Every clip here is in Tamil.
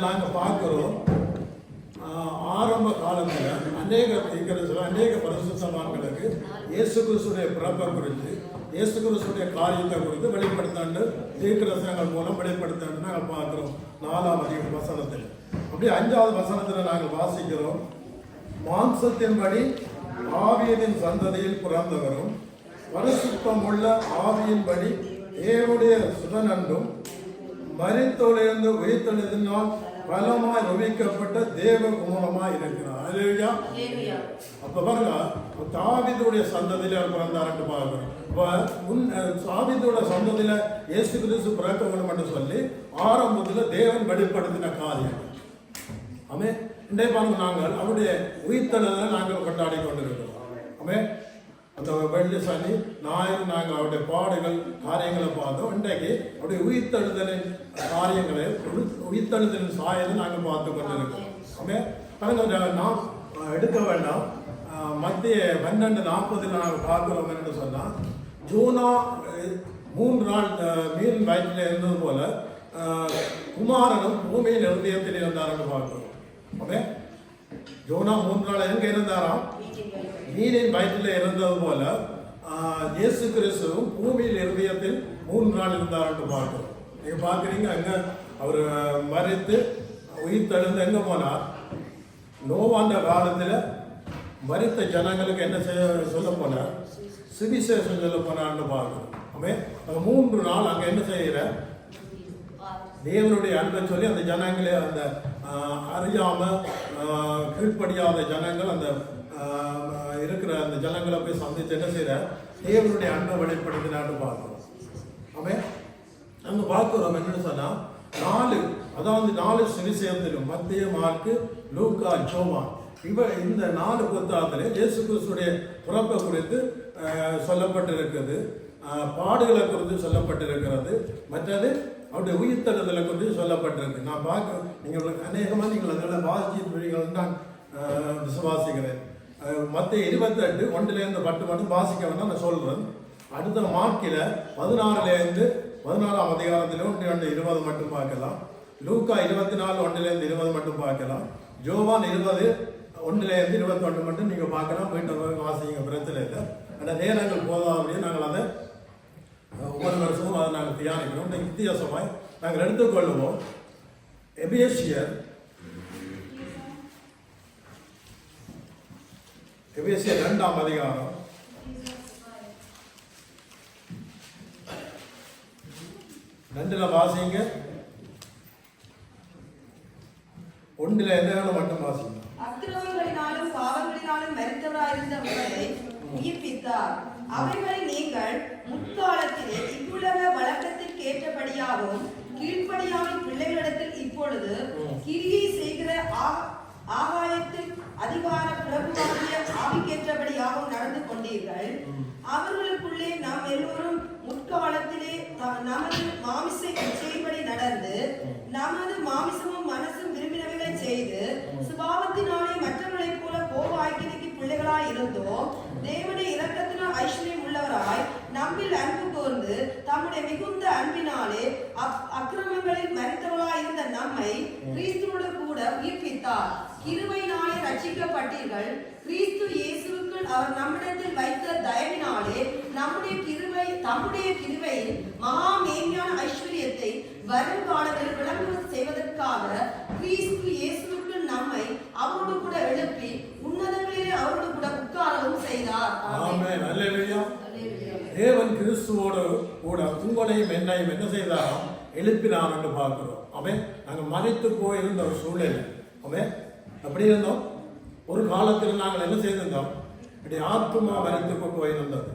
நாங்கள் பார்க்குறோம். ஆரம்ப காலத்தில் அநேக பரிசுத்தவான்களுக்கு இயேசு கிறிஸ்துடைய பிறப்பை குறித்து, இயேசு கிறிஸ்துடைய காரியத்தை குறித்து வெளிப்படுத்தாண்டு தீர்க்கதரிசனங்கள் மூலம் வெளிப்படுத்தாண்டு நாங்கள் பார்க்குறோம். 4ஆம் வசனத்தில். அப்படி 5வது வசனத்தில் நாங்கள் வாசிக்கிறோம். மாம்சத்தின்படி ஆவியின் சந்ததியில் பிறந்தவரும் பரிசுத்தமுள்ள ஆவியின்படி தேவனுடைய சுதனன்றும் மரித்தோலிருந்து உயிர்த்தெழுதினால் பலமாய் உமிக்கப்பட்ட தேவ குமாரமாய் இருக்கிறார். அப்ப பாருங்க, தாவீதுடைய சந்ததியில பிறந்தார்னு பார்க்கிறோம். தாவீதுடைய சந்ததியில இயேசு கிறிஸ்து பிறக்க வேண்டும் என்று சொல்லி ஆரம்பத்தில் தேவன் வெளிப்படுத்தின காரியம். ஆமே. இன்றைய பாருங்க, நாங்கள் அவருடைய உயிர்த்தெழுதலை நாங்கள் கொண்டாடி கொண்டிருக்கிறோம். ஆமே. அந்த வெள்ளி சனி ஞாயிறு நாங்கள் அவருடைய பாடுகள் காரியங்களை பார்த்தோம். இன்றைக்கு அவருடைய உயிர்த்தெழுதலின் காரியங்களை, உயிர்த்தெழுதலின் சாயலை நாங்கள் பார்த்து கொண்டிருக்கிறோம். ஆமே. பாருங்க, நாம் எடுக்க வேண்டாம். மத்திய 12:40 நாங்கள் பார்க்கிறோம் என்று சொன்னால், ஜூனா 3 நாள் மீன் வயிற்றில் இருந்தது போல குமாரனும் பூமியின் இருதயத்தில் இருந்தார்னு பார்க்கிறோம். ஓகே. ஜோனா 3 நாள் எங்க இருந்தாராம்? மீனின் வயிற்றில் இருந்தது போல இயேசு கிறிஸ்துவும் பூமியில் இருதயத்தில் 3 நாள் இருந்தார்னு பார்க்கிறோம். நீங்க பார்க்குறீங்க, அங்க அவர் மரித்து உயிர்த்தெழுந்து எங்க போனார்? நோவாண்ட காலத்தில் மரித்த ஜனங்களுக்கு என்ன சொல்ல போனார்? சுவிசேஷம் சொல்ல போனார்னு பார்க்கிறோம். ஆமே. 3 நாள் அங்க என்ன செய்யற? தேவனுடைய அன்பை சொல்லி அந்த ஜனங்களே, அந்த அறியாம கீழ்ப்படியாத ஜனங்கள், அந்த இருக்கிற அந்த ஜனங்களை போய் சந்திச்சு என்ன செய்யற? தேவனுடைய அன்பை வெளிப்படுத்தினான்னு பார்க்கிறோம். ஆமே. அங்க பார்க்கிறோம் என்னன்னு சொன்னா, 4 சுவிசேஷத்திலும் மத்திய, மார்க்கு, லூக்கா, யோவான், இந்த 4 புத்தகத்திலே இயேசு கிறிஸ்துடைய பிறப்பை குறித்து சொல்லப்பட்டிருக்கிறது, பாடுகளை குறித்து சொல்லப்பட்டிருக்கிறது, மற்றது அவருடைய உயிர்த்தெழுதலை குறித்து சொல்லப்பட்டிருக்கு. நான் பார்க்க நீங்கள் அநேகமாக நீங்கள் அதில் வாசிக்கிறீர்கள் நான் விசுவாசிக்கிறேன். மத்திய 28 1 மட்டும் வாசிக்க வேண்டாம், நான் சொல்கிறேன். அடுத்த மார்க்கில் 16 16ஆம் அதிகாரத்தில் 1-20 மட்டும் பார்க்கலாம். லூக்கா 24 1-20 மட்டும் பார்க்கலாம். யோவான் 20 1-21 மட்டும் நீங்கள் பார்க்கலாம். வீட்டு வாசிங்க, பிரச்சனை இல்லை. அந்த நேரங்கள் போதாதபடியே நாங்கள் அதை ஒவ்வொரு வருஷமும் அதை நாங்கள் தியானிக்கிறோம். இந்த வித்தியாசமாய் நாங்கள் எடுத்துக்கொள்ளுவோம். எபேசியர் 2ஆம் அதிகாரம் 2 வாசிங்க. 1 எந்த மட்டும் வாசிங்க. அக்கிரமங்களினாலும் பாவங்களினாலும் மரித்தவராயிருந்த உங்களை உயிர்ப்பித்தார். அவைகளை நீங்கள் முற்காலத்திலே இவ்வுலக வழக்கத்திற்கு ஏற்றபடியாகவும் கீழ்ப்படியாமல் பிள்ளைகளிடத்தில் இப்பொழுது கிரியை செய்கிற ஆகாயத்தில் அதிகார பிரபுவாகிய ஆவிக்கேற்றபடியாகவும் நடந்து கொண்டீர்கள். அவர்களுக்குள்ளே நாம் எல்லோரும் முற்காலத்திலே நமது மாமிச இச்சைப்படி நடந்து நமது மாமிசமும் மனசும் விரும்பினவைகளை செய்து சுபாவத்தினாலே மற்றவர்களைப் போல கோபாக்கினைக்கு பிள்ளைகளாய் இருந்தோம். தேவனுடைய இரக்கத்தினால் ஐஸ்வர்யம் உள்ளவராய் நம்மில் அன்பு கூர்ந்து தம்முடைய மிகுந்த அன்பினாலே அக்கிரமங்களில் மரித்தவர்களாய் இருந்த நம்மை கிறிஸ்துவோடு கூட உயிர்ப்பித்தார். கிருபையினாலே ரட்சிக்கப்பட்டீர்கள். கிறிஸ்து இயேசுவுக்குள் அவர் நம்மிடத்தில் வைத்த தயவினாலே தம்முடைய கிருபையில் மகா மேன்மையான ஐஸ்வர்யத்தை வரும் காலத்தில் விளங்க செய்வதற்காக கிறிஸ்து இயேசுவுக்குள் நம்மை அவரோடு கூட எழுப்பி உன்னதங்களிலே அவரோடு கூட உட்காரவும் செய்தார். ஆமென். அல்லேலூயா. தேவன் கிறிஸ்துவோடு கூட உங்களையும் என்னையும் என்ன செய்தாராம்? எழுப்பினார் என்று பார்க்கிறோம். அவன் நாங்கள் மறைத்து போயிருந்த ஒரு சூழ்நிலை. அவன் அப்படி இருந்தோம். ஒரு காலத்தில் நாங்கள் என்ன செய்திருந்தோம்? இப்படி ஆத்மா மறைத்து போயிருந்தது,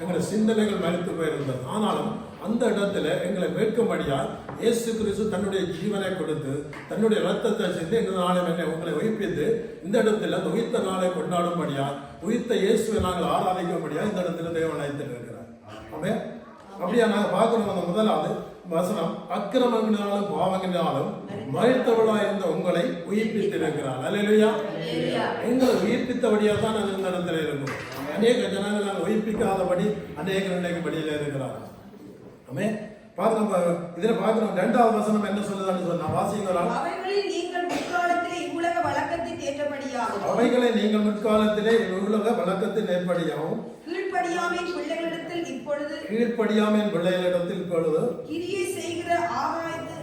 எங்களை சிந்தனைகள் மறைத்து போயிருந்தது. ஆனாலும் அந்த இடத்துல எங்களை மீட்கும்படியால் இயேசு கிறிஸ்து தன்னுடைய ஜீவனை கொடுத்து தன்னுடைய ரத்தத்தை சிந்தி இந்த நாளும் என்னை உங்களை உயிர்ப்பித்து இந்த இடத்துல அந்த உயிர்த்த நாளை கொண்டாடும்படியால் உயிர்த்த இயேசுவை நாங்கள் ஆராதிக்கும்படியாக இந்த இடத்துல தேவன் அழைத்து இருக்கிறார். அவன் அப்படியா நாங்கள் பார்க்கிறோம். அந்த முதலாவது வசனம், அக்கிரமங்களினாலும் பாவங்களினாலும் மரித்தவளாக இருந்த உங்களை உயிர்ப்பித்திருக்கிறார். அல்லேலூயா. எங்களை உயிர்ப்பித்தபடியாக தான் நாங்கள் இந்த இடத்துல இருக்கோம். அநேக ஜனங்கள் நாங்கள் உயிர்ப்பிக்காதபடி அநேக நிலைக்கு படியில் இருக்கிறார். ஆமே. பாருங்க, இதுல பாக்குறோம் 2வது வசனம் என்ன சொல்லுதான்னு சொன்னா வாசிங்களா. அவைகளில் நீங்கள் முற்காலத்திலே இவ்வுலக வழக்கத்தின் ஏற்றபடியாகவும் அவைகளை நீங்கள் முற்காலத்திலே இவ்வுலக வழக்கத்தின் ஏற்படியாகவும் கீழ்ப்படியாமையின் பிள்ளைகளிடத்தில் இப்பொழுது கிரியை செய்கிற ஆகாயத்து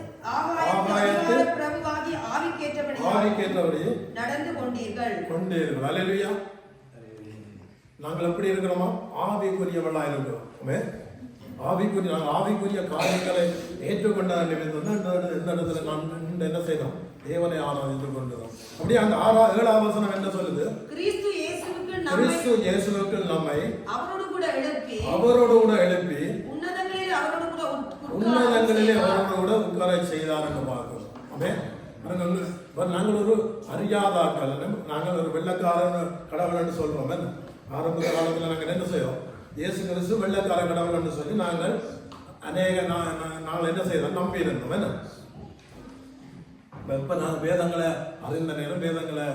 பிரபுவாகி ஆவிக்கேற்றபடி நடந்து கொண்டீர்கள். அல்லேலூயா. நாங்கள் எப்படி இருக்கிறோமா? ஆவிக்குரியவளா இருக்கிறோம். ஆவிக்குரிய காரியங்களை ஏற்றுக்கொண்ட நிமித்தம் இந்த இடத்துல நாம் என்ன செய்தோம்? தேவனை ஆராதித்துக் கொண்டோம். அப்படியே அந்த 7வது வசனம் என்ன சொல்லுது? கிறிஸ்து இயேசுவுக்கு நம்மை அவரோடு கூட எழுப்பி உன்னதங்களிலே அவரோடு கூட உட்கார செய்தார் என்று பார்க்கிறோம். நாங்கள் ஒரு அறியாதாக்கள், நாங்கள் ஒரு வெள்ளக்காரன் கடவுள் என்று சொல்றோம். ஆரம்ப காலத்தில் நாங்கள் என்ன செய்வோம்? இயேசு கிறிஸ்து வெள்ளக்கார கடவுள் என்று சொல்லி நாங்கள் அநேக நாங்கள் என்ன செய்தோம்? நம்பி இருந்தோம். இப்ப நாங்கள் வேதங்களை அறிந்த நேரம் வேதங்களை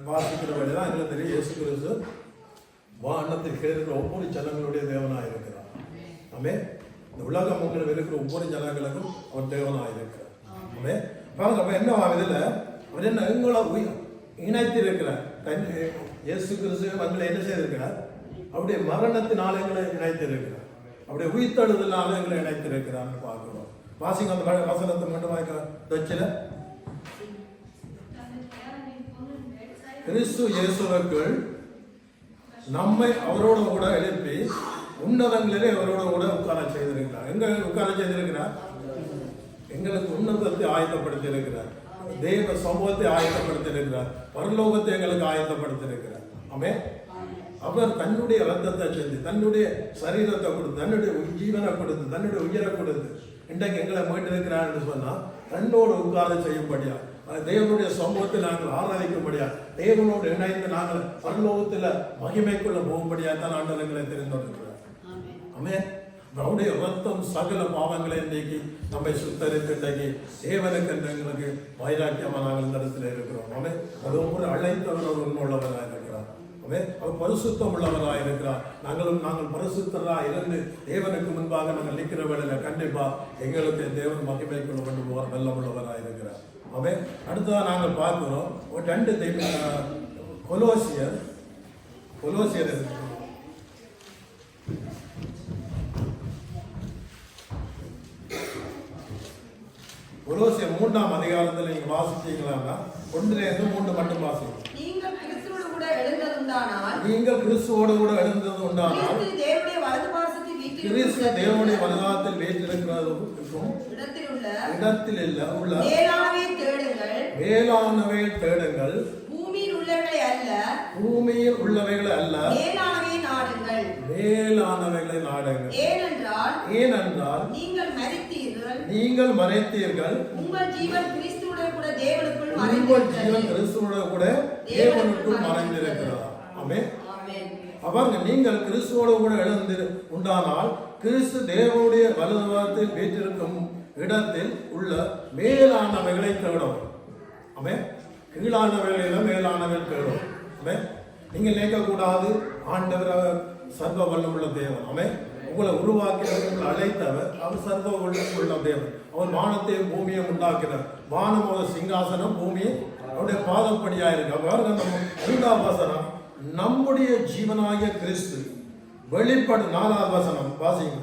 வாசிக்கிற வழிதான் எங்களுக்கு தெரியும். இயேசு கிறிஸ்து வானத்தில் இருக்கிற ஒவ்வொரு ஜனங்களுடைய தேவனாக இருக்கிறார். இந்த உலகம் உங்களில் இருக்கிற ஒவ்வொரு ஜனங்களுக்கும் அவர் தேவனாக இருக்கிறார். பாருங்க, அப்ப என்ன இதுல அவர் என்ன எங்களை இணைத்திருக்கிறார். இயேசு கிறிஸ்து எங்களை என்ன செய்திருக்கிறார்? அவருடைய மரணத்தினால எங்களை இணைத்திருக்கிறார். அவருடைய உயிர்த்தெழுதலால எங்களை இணைத்திருக்கிறார் பார்க்கிறோம். வாசிங்க அந்த வசனத்தை மட்டும் வச்சுல கிறிஸ்து இயேசுவுக்குள் நம்மை அவரோட கூட எழுப்பி உன்னதங்களிலே அவரோட கூட உட்கார செய்திருக்கிறார். எங்க உட்கார செய்திருக்கிறார்? எங்களுக்கு உன்னதத்தை ஆயத்தப்படுத்தி இருக்கிறார். தேவ சமூகத்தை ஆயத்தப்படுத்தி இருக்கிறார். பரலோகத்தை எங்களுக்கு ஆயத்தப்படுத்தி இருக்கிறார். அவர் தன்னுடைய ரத்தத்தை செஞ்சு தன்னுடைய சரீரத்தை கொடுத்து தன்னுடைய ஜீவனை கொடுத்து தன்னுடைய உயிரை கொடுத்து இன்றைக்கு எங்களை மீட்டிருக்கிறார் என்று சொன்னா தன்னோடு உட்கார செய்யும்படியா தேவனுடைய சமூகத்தில் நாங்கள் ஆராதிக்கும்படியா தேவனோடு இணைந்து நாங்கள் பரலோகத்தில் மகிமைக்குள்ள போகும்படியா தான் ஆண்டவர் எங்களை தெரிந்தெடுக்கிறார். அவருடைய ரத்தம் சகல பாவங்களை இன்றைக்கு நம்மை சுத்தரித்து இன்றைக்கு தேவனுக்கு எங்களுக்கு வைராக்கியமா நாங்கள் இந்த இடத்துல இருக்கிறோம். அது ஒவ்வொரு அழைத்தவர் ஒரு உண்மையுள்ளவராக இருக்கிறார். அவர் பரிசுத்தம் உள்ளவராக இருக்கிறார். நாங்கள் பரிசுத்தராக இருந்து தேவனுக்கு முன்பாக நாங்கள் நிற்கிற வேளையில கண்டிப்பா எங்களுக்கு தேவன் மகிமைக்குள்ள கொண்டு போவார் வெல்லம் உள்ளவராக இருக்கிறார். அடுத்ததாக நாங்கள் பார்க்கிறோம் ஒரு 2 கொலோசியர் கொலோசியர் 3ஆம் அதிகாரத்தில் நீங்க வாசிச்சீங்களா? 1லேருந்து 3 மட்டும் வாசிங்க. நீங்கள் கிறிஸ்துவோடு கூட எழுந்தது உண்டானால் கிறிஸ்து தேவனுடைய வலதுபார்சத்தில் வீற்றிருக்கிறதுக்கும் இடத்தில் உள்ள மேலானவை தேடுங்கள். பூமியில் உள்ளவைகளை அல்ல மேலானவைகளை நாடுங்கள். ஏனென்றால் நீங்கள் மரித்தீர்கள். உங்கள் ஜீவன் கிறிஸ்துவோடு கூட தேவனுக்குள் மறைந்திருக்கிறார். அவங்க நீங்கள் கிறிஸ்துவோடு கூட எழுந்து உண்டானால் கிறிஸ்து தேவனுடைய வலதுபார்சத்தில் வீற்றிருக்கும் இடத்தில் உள்ள மேலானவைகளை தேடும். கீழானவைகளில மேலானவை தேடும். நீங்கள் நினைக்கக்கூடாது ஆண்டவர் சர்வ வல்லமுள்ள தேவன். உங்களை உருவாக்கியவர், உங்களை அழைத்தவர், அவர் சர்வ உள்ள தேவன். அவர் வானத்தையும் பூமியும் உண்டாக்கினார். வானம் ஒரு சிங்காசனம், பூமி அவருடைய பாதப்படியா இருக்கு. அவர்கள் நம்ம 5ஆம் வசனம் நம்முடைய ஜீவனாகிய கிறிஸ்து வெளிப்படும். 4ஆவது வசனம் வாசிங்க.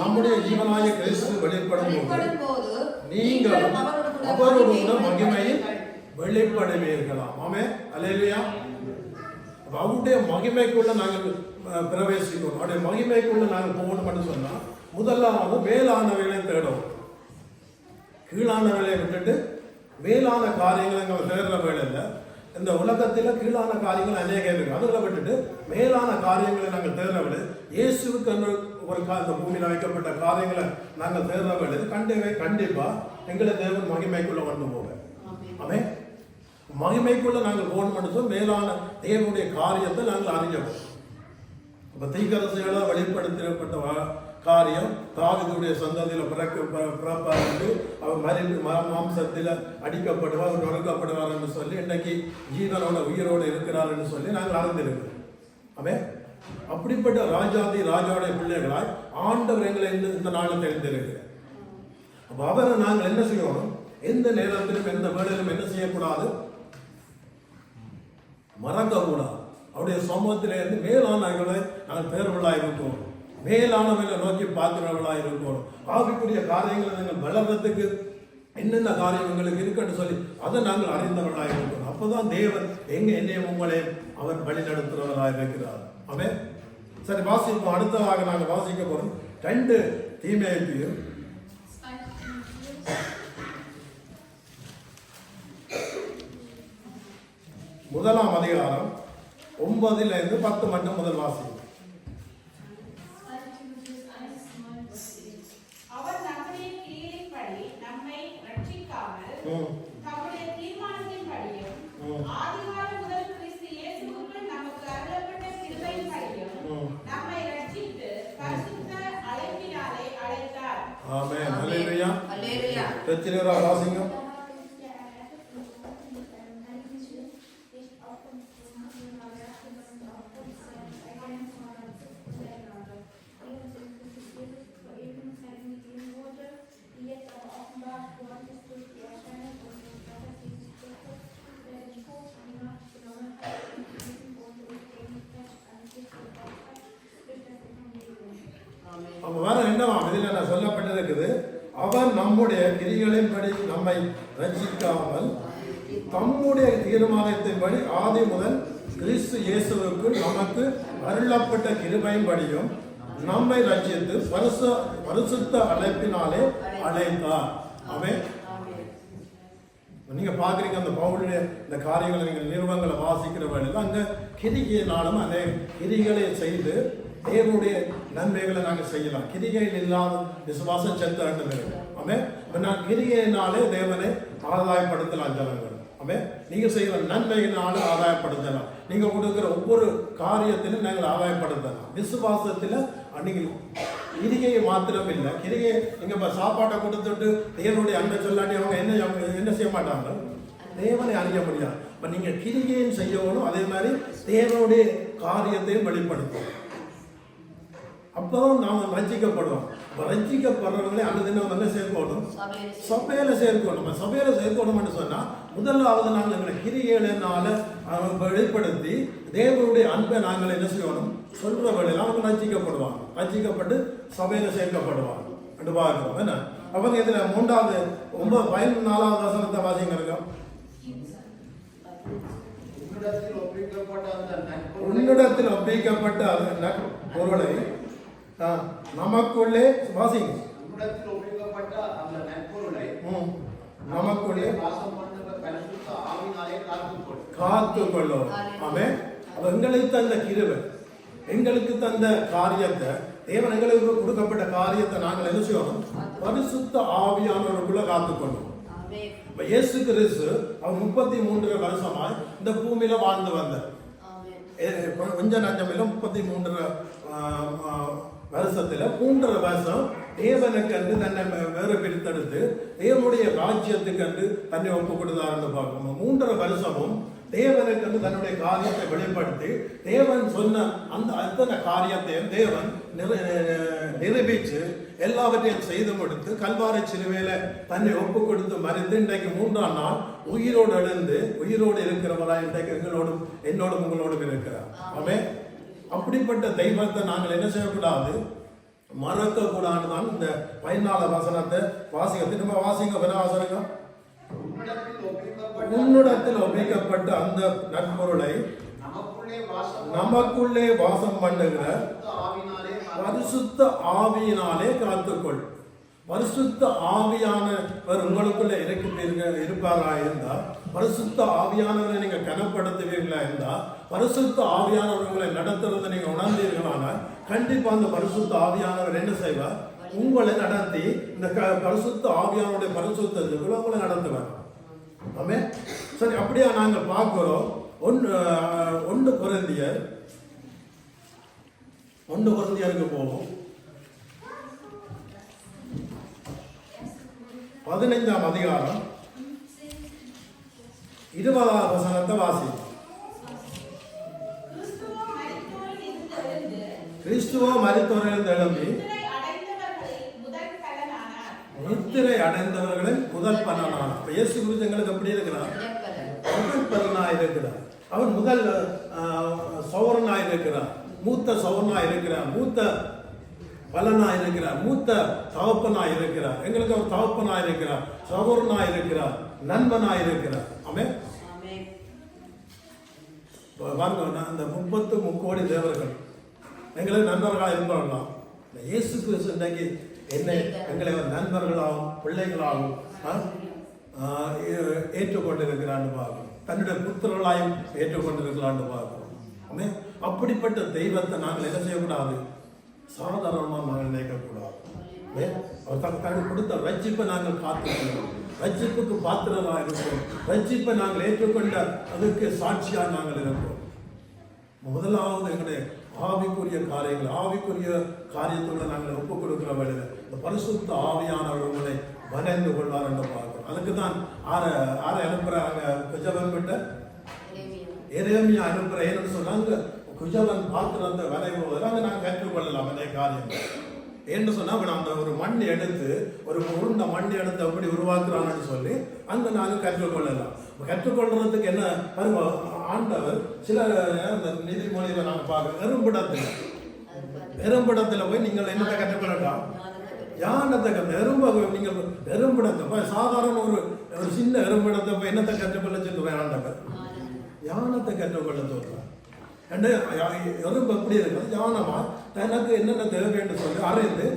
நம்முடைய ஜீவனாகிய கிறிஸ்து வெளிப்படும் போது நீங்கள் அவருடைய மகிமையில் வெளிப்படுவீர்களாம். அல்லேலூயா. அவருடைய மகிமைக்குள்ள நாங்கள் பிரவேசிக்கணும். அவருடைய மகிமைக்குள்ள நாங்கள் போகணும் என்று சொன்னா முதலாவது மேலானவைகளை தேடும். கீழானவைகளை விட்டுட்டு மேலான காரியங்களை நாங்கள் தேடுற வேலையில் இந்த உலகத்தில் கீழான காரியங்கள் அநேகம் இருக்கு. அதில் விட்டுட்டு மேலான காரியங்களை நாங்கள் தேடுற வேலை இயேசுவுக்கு ஒரு இந்த பூமியில் வைக்கப்பட்ட காரியங்களை நாங்கள் தேடுற வேலை கண்டிப்பா எங்களை தேவன் மகிமைக்குள்ள கொண்டு போவேன். மகிமைக்குள்ள நாங்கள் போகணும். மேலான தேவனுடைய காரியத்தை நாங்கள் அறிஞ்சோம். இப்ப தீர்க்கதரிசிகள வெளிப்படுத்தப்பட்ட காரியம் தாவீதுடைய சந்ததியில் பிறப்பார் என்று அவர் மாம்சத்தில் அடிக்கப்படுவார், அவர் நொறுக்கப்படுவார் என்று சொல்லி இன்னைக்கு ஜீவனோட உயிரோடு இருக்கிறார் என்று சொல்லி நாங்கள் அறிந்திருக்கிறோம். அப்படிப்பட்ட ராஜாதி ராஜாவுடைய பிள்ளைகளாய் ஆண்டவர் எங்களை இந்த நாளில் தெரிந்திருக்கிறார். அப்போ அவரை நாங்கள் என்ன செய்யணும்? எந்த நேரத்திலும் எந்த வேளையிலும் என்ன செய்யக்கூடாது? மறக்கக்கூடாது. அவருடைய சமூகத்திலிருந்து மேலானவர்களை நாங்கள் பேர்வர்களாக இருக்கணும், மேலானவர்களை நோக்கி பார்க்கிறவர்களாக இருக்கணும். ஆவிக்குரிய காரியங்களை நாங்கள் வளர்றதுக்கு என்னென்ன காரியம் எங்களுக்கு இருக்குன்னு சொல்லி அதை நாங்கள் அறிந்தவர்களாக இருக்கணும். அப்போதான் தேவன் என்னையும் உங்களையும் அவர் வழி நடத்துகிறவராக இருக்கிறார். அவன் சரி வாசிப்போம். அடுத்ததாக நாங்கள் வாசிக்க போறோம் 2 தீமோத்தேயு 1ஆம் அதிகாரம் 9 10 மட்டும் முதல் வாசிப்போம். அவர் நம்முடைய கிரியைகளின்படி நம்மை ரட்சிக்காமல் தம்முடைய தீர்மானத்தின்படியும் ஆதிகாலம் முதல் கிறிஸ்து இயேசுவுக்குள் நமக்கு அருளப்பட்ட கிருபையின்படியும் நம்மை ரட்சித்து பரிசுத்த அழைப்பினாலே அழைத்தார். ஆமென். அல்லேலூயா. அல்லேலூயா. வெற்றிகரா வாசிங்க. அப்ப வேற என்னவா இதில் என்ன சொல்லப்பட்டிருக்குது? அவர் நம்முடைய கிரிகளின்படி நம்மை ரட்சிக்காமல் தம்முடைய தீர்மானத்தின்படி ஆதி முதல் கிறிஸ்து இயேசுவுக்கு நமக்கு அருளப்பட்ட கிருபையின்படியும் நம்மை ரட்சித்து பரிசுத்த அழைப்பினாலே அழைத்தார். அவன் நீங்க பாக்குறீங்க அந்த பவுலுடைய இந்த காரியங்களை நீங்கள் நிறுவனங்களை வாசிக்கிற வேளையில் அங்க கிரிகையினாலும் அந்த கிரிகளை செய்து தேவனுடைய நன்மைகளை நாங்கள் செய்யலாம். கிரிகையில் இல்லாத விசுவாசம் செத்த ஆமே. நான் கிரிகையினாலே தேவனை ஆதாயப்படுத்தலாம் ஜனங்கள். ஆமே. நீங்க செய்கிற நன்மையினால ஆதாயப்படுத்தலாம். நீங்க கொடுக்கிற ஒவ்வொரு காரியத்திலும் நாங்கள் ஆதாயப்படுத்தலாம். விசுவாசத்தில் நீங்கள் கிரிகையை மாத்திரம் இல்லை, கிரிகை நீங்க சாப்பாட்டை கொடுத்துட்டு தேவனுடைய அன்பை சொல்லாட்டி அவங்க என்ன செய்ய மாட்டாங்க? தேவனை அறிய முடியாது. இப்ப நீங்க கிரிகையும் செய்யணும், அதே மாதிரி தேவனுடைய காரியத்தையும் வெளிப்படுத்தும். அப்பதான் நாம ரட்சிக்கப்படுவோம். ரட்சிக்கப்படுறவங்களே அந்த தினம் என்ன சேர்க்கணும்? சபையில சேர்க்கணும். சபையில சேர்க்கணும்னு சொன்னா முதலாவது நாங்கள் எங்களை கிரிகைகளினால வெளிப்படுத்தி தேவனுடைய அன்பை நாங்கள் என்ன செய்யணும்? சொல்ற வேளையில் அவங்க ரட்சிக்கப்படுவாங்க. ரட்சிக்கப்பட்டு சபையில சேர்க்கப்படுவாங்க. பார்க்கிறோம் என்ன அவங்க இதுல 3வது 14வது வசனத்தை வாசிங்க. உன்னிடத்தில் ஒப்பிக்கப்பட்ட அந்த பொருளை நமக்குள்ளே வாசிங்க. நமக்குள்ளே காத்துக்கொள்ளும். ஆமென். எங்களுக்கு தந்த கிருபை, எங்களுக்கு தந்த காரியத்தை, தேவன் எங்களுக்கு கொடுக்கப்பட்ட காரியத்தை நாங்கள் என்ன செய்யணும்? பரிசுத்த ஆவியானவருக்குள்ள காத்துக்கொள்ளும். இயேசு கிறிஸ்து அவர் 33 வருஷமாய் இந்த பூமியில வாழ்ந்து வந்தார். கொஞ்ச நஞ்சமில்ல 33 வருஷத்துல 3 வருஷம் தேவனுக்கு கண்டு தன்னை வேறு பிரித்தெடுத்து தேவனுடைய ராஜ்யத்துக்கு கண்டு தன்னை ஒப்பு கொடுத்தாருன்னு பார்க்கணும். 3 வருஷமும் தேவனுக்கு வந்து தன்னுடைய காரியத்தை வெளிப்படுத்தி தேவன் சொன்ன அந்த அத்தனை காரியத்தையும் தேவன் நிரூபிச்சு எல்லாவற்றையும் செய்து கொடுத்து கல்வாரி சிலுவையில தன்னை ஒப்பு கொடுத்து மறித்து இன்றைக்கு 3ஆம் நாள் உயிரோடு எழுந்து உயிரோடு இருக்கிறவரா இன்றைக்கு எங்களோடும் என்னோடும் உங்களோடும் இருக்கிறார். ஆமென். அப்படிப்பட்ட தெய்வத்தை நாங்கள் என்ன செய்யக்கூடாது? மறக்க கூடாதுதான் இந்த 14 வசனத்தை வாசிக்க நம்ம வாசிங்க. வாசனங்க. உன்னிடத்தில் ஒப்பிக்கப்பட்ட அந்த நற்பொருளை நமக்குள்ளே வாசம் பண்ணுகிற பரிசுத்த ஆவியினாலே காத்துக்கொள். பரிசுத்த ஆவியானவர் உங்களுக்குள்ள இருப்பாரா இருந்தா, பரிசுத்த ஆவியானவரை நீங்க கனப்படுத்துவீர்களா இருந்தா, பரிசுத்த ஆவியானவர்களை நடத்துறதை நீங்க உணர்ந்தீர்களானால் கண்டிப்பா அந்த பரிசுத்த ஆவியானவர் என்ன செய்வார்? உங்களை நடத்தி இந்த பரிசுத்த ஆவியானுடைய பரிசுத்தத்துக்குள்ள உங்களை நடத்துவார். ஆமென். சரி, அப்படியா நாங்கள் பார்க்கிறோம். 1 கொரிந்தியருக்கு போவோம். 15ஆம் அதிகாரம் 20வது வசனத்தை வாசி. கிறிஸ்துவ மரித்தோரில் இருந்து எழுந்து கிறிஸ்துவோ மரித்தோரிலிருந்து எழும்பி நித்திரை அடைந்தவர்களின் முதல் பலனானார். இப்ப இயேசு கிறிஸ்து எங்களுக்கு எப்படி இருக்கிறார்? முதல் பலனாய் இருக்கிறார். அவர் முதல் சௌரனாய் இருக்கிறார், மூத்த சௌரனாய் இருக்கிறார், மூத்த பலனாய் இருக்கிறார், மூத்த தகப்பனாய் இருக்கிறார். எங்களுக்கு அவர் தகப்பனாய் இருக்கிறார், சகோதரனாய் இருக்கிறார், நண்பனாய் இருக்கிறார். ஆமென். அந்த 33 கோடி தேவர்கள் எங்களுக்கு நண்பர்களாக இருப்பார்களாம். இயேசு கிறிஸ்து இன்றைக்கு என்னை எங்களை நண்பர்களாகவும் பிள்ளைகளாகவும் ஏற்றுக்கொண்டிருக்கிறான்னு பார்க்கணும். தன்னுடைய புத்திரர்களாயும் ஏற்றுக்கொண்டிருக்கலான்னு பார்க்கணும். ஆமென். அப்படிப்பட்ட தெய்வத்தை நாங்கள் என்ன செய்யக்கூடாது? சாதாரணமாக நாங்கள் நினைக்கக்கூடாது. அவர் தனக்கு கொடுத்த ரட்சிப்பை நாங்கள் காத்துக்கணும். ரட்சிப்புக்கு பாத்திரமாக இருக்கிறோம். ரட்சிப்பை நாங்கள் ஏற்றுக்கொண்ட அதுக்கு சாட்சியாக நாங்கள் இருக்கிறோம். முதலாவது எங்களுடைய ஆவிக்குரிய காரியங்கள், ஆவிக்குரிய காரியத்தோடு நாங்கள் ஒப்புக் கொடுக்கிற வேலையில் இந்த பரிசுத்த ஆவியானவர்களை வரைந்து கொள்வார் என்று பார்க்கிறோம். அதுக்கு தான் ஆரை அனுப்புறாங்க. குஜவன் கிட்ட எரேமியா அனுப்புற ஏன்னு சொன்னாங்க. குஜவன் பாத்திரத்தை வரைவோதில் அங்கே நாங்கள் கற்றுக்கொள்ளலாம் அதே காரியம். ஏன்னு சொன்னால் அந்த ஒரு மண் எடுத்து ஒரு உருண்ட மண் எடுத்து அப்படி உருவாக்குறான்னு சொல்லி அங்கே நாங்கள் கற்றுக்கொள்ளலாம். கற்றுக்கொள்றதுக்கு என்ன பாருங்க, ஆண்டவர் சில அந்த நீதிமொழியில் நாங்கள் பார்க்குறோம். எறும்பிடத்தில் போய் நீங்கள் என்னத்தை கற்றுக்கொள்ளலாம்? யானத்தை எறும்பை நீங்கள் எறும்பிடத்தை சாதாரண ஒரு சின்ன எறும்பிடத்தை போய் என்னத்தை கற்றுக்கொள்ள சொல்லுவேன் ஆண்டவர்? யானத்தை கற்றுக்கொள்ள சொல்றார். எறும்பு எப்படி இருக்கிறது? யானமா தனக்கு என்னென்ன தேவை என்று சொல்லி அறிந்து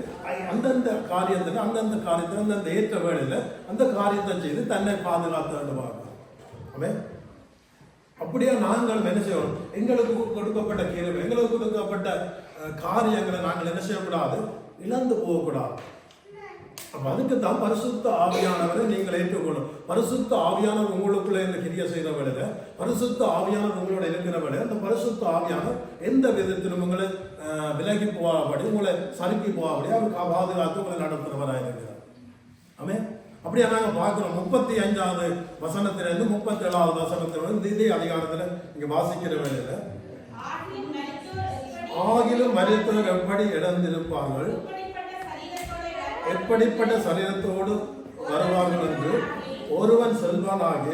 அந்தந்த காரியத்தில் அந்தந்த ஏற்ற வேலையில் அந்த காரியத்தை செய்து தன்னை பாதுகாத்து பார்க்கணும். அப்படியே நாங்கள் என்ன செய்வோம்? எங்களுக்கு கொடுக்கப்பட்ட கிருபை, எங்களுக்கு கொடுக்கப்பட்ட காரியங்களை நாங்கள் என்ன செய்யக்கூடாது? இழந்து போகக்கூடாது. அப்ப அதுக்கு தான் பரிசுத்த ஆவியானவரை நீங்கள் ஏற்றுக்கொள்ளும். பரிசுத்த ஆவியானவர் உங்களுக்குள்ள இந்த கிரியை செய்கிற வேலையில, பரிசுத்த ஆவியானவர் உங்களோட இருக்கிற வேலையில, அந்த பரிசுத்த ஆவியானவர் எந்த விதத்திலும் உங்களை விலகி போகாபடி, உங்களை சறுக்கி போகாபடி அவர் பாதுகாத்து உங்களை நடத்துகிறவராக இருக்கிறார். ஆமென். அப்படியே நாங்கள் பார்க்கிறோம். 35வது வசனத்திலிருந்து 37வது வசனத்திலிருந்து இதே அதிகாரத்தில் இங்க வாசிக்கிற வேலையில, ஆகிலும் மரித்தோர் எப்படி இழந்திருப்பார்கள், எப்படிப்பட்ட சரீரத்தோடு வருவார்கள் என்று ஒருவன் சொல்வானாக,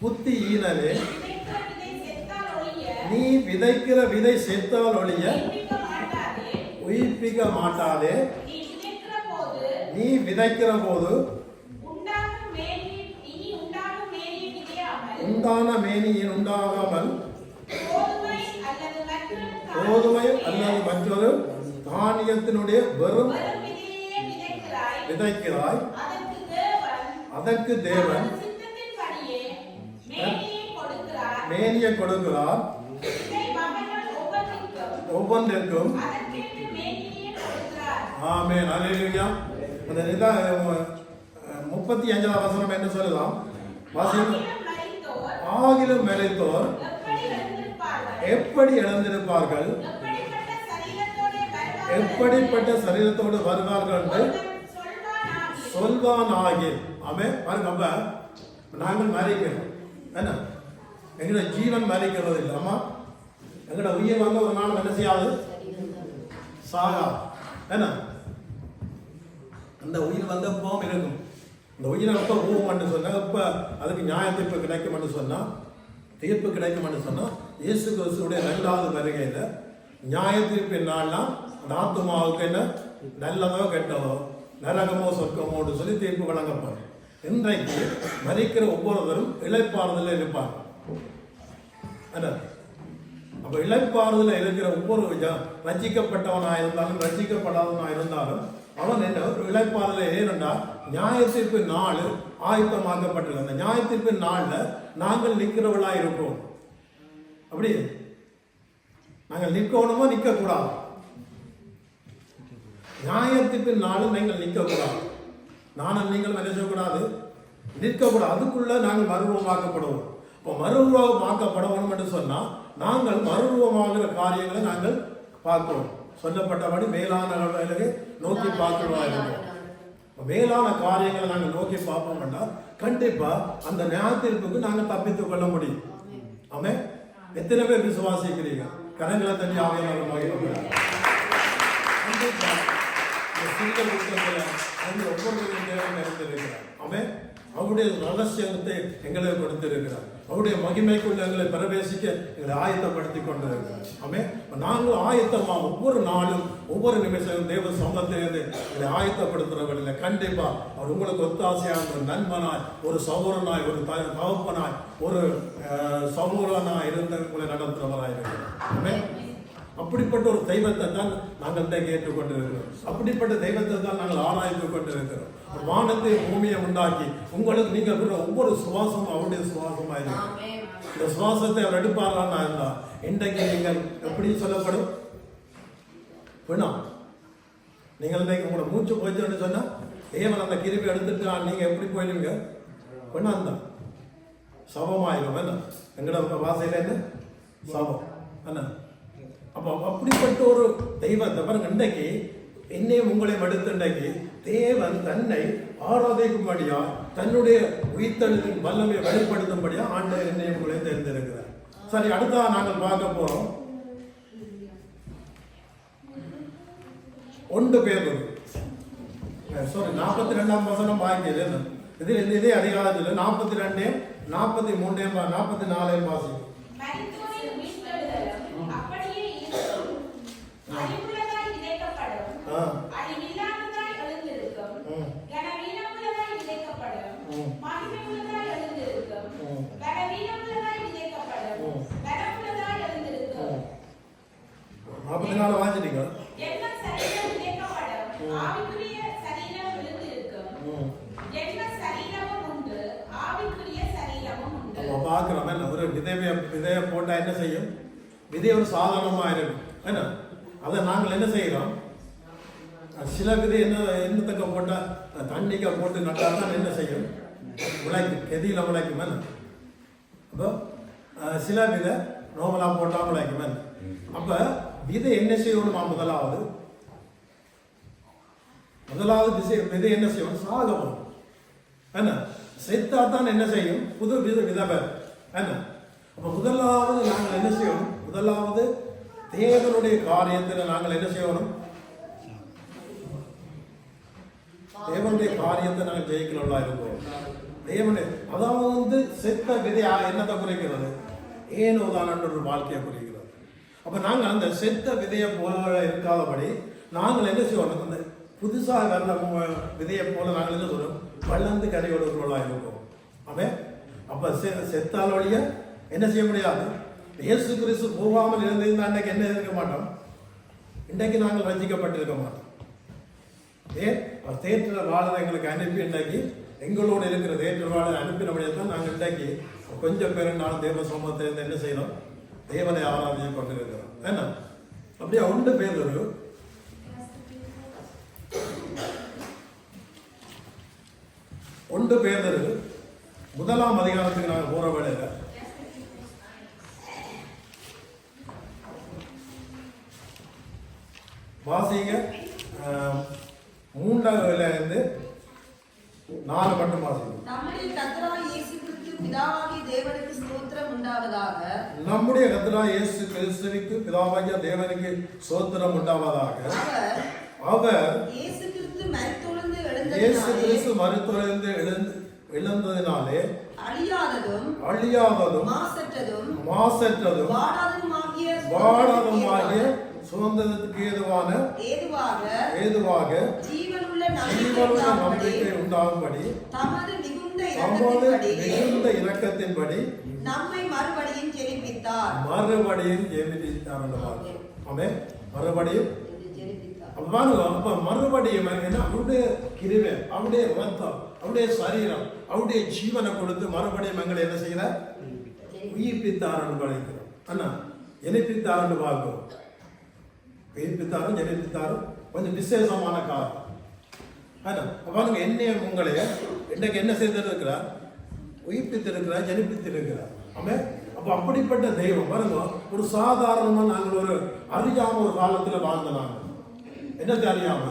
புத்தி ஈனனே, நீ விதைக்கிற விதை செத்தால் ஒழிய உயிர்ப்பிக்க மாட்டாதே. நீ விதைக்கிற போது உண்டான மேனியின் உண்டாகாமல் கோதுமை அல்லது மற்றொரு தானியத்தினுடைய வெறும் விதைக்கிறாய். அதற்கு தேவன் மேனியை கொடுக்கிறார், ஒவ்வொன்றிற்கும். ஆமென். அல்லேலூயா. அந்த 35வது வசனம் என்ன சொல்லலாம்? ஆகிலும் மரித்தோர் எப்படி இழந்திருப்பார்கள், எப்படிப்பட்ட சரீரத்தோடு வருவார்கள் என்று சொல்வானாகி. ஆமென். பாருங்க, நாங்கள் மரிக்கிறோம். என்ன எங்களோட ஜீவன் மரிக்கிறது இல்லை. ஆமா, எங்களோட உயிர் வந்து ஒரு நாள் என்ன செய்யாது? சாகா. என்ன அந்த உயிர் வந்து எப்பவும் இருக்கும். இந்த உயிரை எப்போ ஊவம்னு சொன்னால், எப்போ அதுக்கு நியாய தீர்ப்பு கிடைக்கும்னு சொன்னால், தீர்ப்பு கிடைக்கும்னு சொன்னால், இயேசு கிறிஸ்துடைய 2வது வருகையில் நியாய தீர்ப்பின் நாள்லாம் அந்த ஆத்துமாவுக்கு என்ன நல்லதோ கெட்டதோ, நரகமோ சொர்க்கமோன்னு சொல்லி தீர்ப்பு வழங்கப்படும். இன்றைக்கு மரிக்கிற ஒவ்வொருவரும் இளைப்பாறுதலில் இருப்பார். அப்போ இளைப்பாறுதலில் இருக்கிற ஒவ்வொரு ரட்சிக்கப்பட்டவனாக இருந்தாலும் ரட்சிக்கப்படாதவனாக இருந்தாலும் அவன் என்ன ஒரு இளைப்பாறுதலில் ஏனென்றா நியாயத்தீர்ப்பு நாள் ஆயத்தமாக்கப்பட்டது. அந்த நியாயத்தீர்ப்பு நாளில் நாங்கள் நிற்கிறவர்களாக இருப்போம். அப்படி நாங்கள் நிற்கணுமோ நிற்கக்கூடாது. நியாயத்தீர்ப்பு நாளும் நீங்கள் நிற்கக்கூடாது. நானும் நீங்கள் என்ன செய்யக்கூடாது? நிற்கக்கூடாது. அதுக்குள்ள நாங்கள் மறுரூபமாக்கப்படுவோம். இப்போ மறுரூபமாக்கப்படணும் என்று சொன்னால் நாங்கள் மறுரூபமாகிற காரியங்களை நாங்கள் பார்க்கிறோம். சொல்லப்பட்டபடி மேலான வேலையை நோக்கி பார்க்கிறோம். மேலான காரியங்களை நாங்கள் நோக்கி பார்ப்போம் என்றால் கண்டிப்பா அந்த நியாயத்தீர்ப்புக்கு நாங்கள் தப்பித்துக் கொள்ள முடியும். ஆமென். எத்தனை பேர் விசுவாசிக்கிறீங்க? கரங்களை தண்ணி ஆவியானவர் மகிழ்கிறார். சிங்க புத்தகத்தில் ஒவ்வொருவரும் தேவன் நிறைந்திருக்கிறார். அவன் அவருடைய ரகசியத்தை எங்களுக்கு கொடுத்திருக்கிறார். அவருடைய மகிமைக்குள்ள எங்களை பிரவேசிக்க எங்களை ஆயத்தப்படுத்தி கொண்டிருக்கிறார். அவன் நாங்கள் ஆயத்தமா ஒவ்வொரு நாளும் ஒவ்வொரு நிமிஷம் தேவ சமூகத்திலிருந்து எங்களை ஆயத்தப்படுத்துறவர்கள் கண்டிப்பா அவர் உங்களுக்கு ஒத்தாசையான ஒரு நண்பனாய், ஒரு சகோதரனாய், ஒரு தகப்பனாய், ஒரு சமூகனாய் இருந்து உங்களை நடத்துறவராய் இருக்கிறார். அப்படிப்பட்ட ஒரு தெய்வத்தை தான் நாங்கள் கேட்டுக்கொண்டிருக்கிறோம். அப்படிப்பட்ட தெய்வத்தை தான் நாங்கள் ஆராய்ந்து கொண்டிருக்கிறோம். வானத்தை பூமியை உண்டாக்கி உங்களுக்கு நீங்க ஒவ்வொரு சுவாசமும் அவருடைய சுவாசமா இருக்கு. இந்த சுவாசத்தை அவர் எடுப்பாரான்னா இருந்தா இன்றைக்கு நீங்கள் எப்படி சொல்லப்படும் வேணா நீங்கள் இன்றைக்கு உங்களோட மூச்சு போயிடுச்சுன்னு சொன்னா தேவன் அந்த கிருபி எடுத்துட்டு நீங்க எப்படி போயிடுவீங்க வேணாம் தான் சபமாயிரும். வேணா எங்களோட வாசையில என்ன சபம் என்ன. அப்போ அப்படிப்பட்ட ஒரு தெய்வத்தை பாருங்க, இன்றைக்கு என்னையும் உங்களையும் எடுத்து இன்றைக்கு தேவன் தன்னை ஆராதிக்கும்படியா தன்னுடைய உயிர்த்தெழுதின் வல்லமையை வெளிப்படுத்தும்படியா ஆண்டவர் என்னையும் உங்களையும் தேர்ந்தெடுக்கிறார். சரி, அடுத்தா நாங்கள் பார்க்க போறோம் 1 பேதுரு 42ஆம் வசனம் வாங்கியது. இதில் இதே அதிகாரத்தில் 42, 43, 44 வாசிக்கும். அறிவுள்ளதாய் விதைக்கப்படும், அறிவில்லாததாய் எழுந்திருக்கும். கனவீனமுள்ளதாய் விதைக்கப்படும், மகிமையுள்ளதாய் எழுந்திருக்கும். கனவீனமுள்ளதாய் விதைக்கப்படும், கனமுள்ளதாய் எழுந்திருக்கும். 44 வாசிட்டீங்க. என்ன சரீரம் விதைக்கப்படும், ஆவிக்குரிய சரீரம் எழுந்திருக்கும். என்ன சரீரமும் உண்டு, ஆவிக்குரிய சரீரமும் உண்டு. பார்க்கிறோம் ஒரு விதையை போட்டா என்ன செய்யும்? விதை ஒரு சாதாரணமா இருக்கும் என்ன. அதை நாங்கள் என்ன செய்கிறோம்? சில விதை என்னத்தக்க போட்டால் தண்ணிக்க போட்டு நட்டால் தான் என்ன செய்யும்? உழைக்கும், கெதியில் உழைக்கும் என்ன. அப்போ சில விதை நோமலாக போட்டால் உழைக்கும் என்ன. அப்போ விதை என்ன செய்யணுமா? முதலாவது விதை என்ன செய்யணும்? சாகணும் என்ன. செத்தா தான் என்ன செய்யும்? புது விதை என்ன. அப்போ முதலாவது நாங்கள் என்ன செய்யணும்? முதலாவது தேவனுடைய காரியத்தில் நாங்கள் என்ன செய்யணும்? தேவனுடைய காரியத்தை நாங்கள் ஜெயிக்கிறவர்களா இருக்கோம். தேவனுடைய அதாவது செத்த விதையா என்னத்தை குறைக்கிறது? ஏனோதான் ஒரு வாழ்க்கையை குறைக்கிறது. அப்ப நாங்கள் அந்த செத்த விதையை போல இருக்காதபடி நாங்கள் என்ன செய்யணும்? அந்த புதுசாக வர்ற விதையை போல நாங்கள் என்ன சொல்றோம்? வளர்ந்து கரையோடுகளா இருக்கோம். அவன் அப்ப செத்தாலோடைய என்ன செய்ய முடியாது? இயேசு கிறிஸ்து போகாமல் இருந்திருந்த அன்றைக்கு என்ன இருக்க மாட்டோம்? இன்றைக்கு நாங்கள் ரஞ்சிக்கப்பட்டிருக்க மாட்டோம். அவர் தேற்றவாளரை எங்களுக்கு அனுப்பி இன்றைக்கு எங்களோடு இருக்கிற தேற்றவாளரை அனுப்பினபடியே தான் நாங்கள் இன்றைக்கு கொஞ்சம் பேருனாலும் தேவ சமூகத்தை என்ன செய்யணும்? தேவனை ஆராதனை கொண்டிருக்கிறோம் என்ன. அப்படியே 1 பேதுரு 1 அதிகாரத்துக்கு நாங்கள் போற வேலையில வாசிங்க 3 4 மட்டும் வாசிங்க. நம்முடைய கர்த்தராகிய இயேசு கிறிஸ்து பிதாவாகிய தேவனுக்கு ஸ்தோத்திரம் உண்டாவதாக. நம்முடைய கர்த்தராகிய இயேசு கிறிஸ்துவுக்கு பிதாவாகிய தேவனுக்கு ஸ்தோத்திரம் உண்டாவதாக. அவர் இயேசு கிறிஸ்து மரித்தொழிந்து எழுந்ததினாலே அழியாததும் மாசற்றதும் வாடாததுமாகிய சுதந்திரத்துக்கு ஏதுவாக ஜீவனுள்ள நம்பிக்கை உண்டாகும்படி தமது மிகுந்த இரக்கத்தின்படி நம்மை மறுபடியும் ஜெனிப்பித்தார். அப்ப மறுபடியும் அவருடைய கிருபை, அவருடைய ரத்தம், அவருடைய சரீரம், அவருடைய ஜீவனை கொடுத்து மறுபடியும் எங்களை என்ன செய்யறார்? உயிர்ப்பித்தார் படைக்கிறோம் அண்ணா. ஜெனிப்பித்தார் பார்க்கிறோம். உயிர்ப்பித்தாரும் ஜெனிப்பித்தாரும் கொஞ்சம் விசேஷமான காலம். பாருங்க, என்னையும் உங்களைய இன்றைக்கு என்ன செய்திருக்கிறார்? உயிர்ப்பித்திருக்கிறார், ஜெனிப்பித்திருக்கிறார். அப்ப அப்படிப்பட்ட தெய்வம் பாருங்க. ஒரு சாதாரணமா நாங்கள் ஒரு அறியாம ஒரு காலத்துல வாழ்ந்தனாங்க. என்னத்தை அறியாம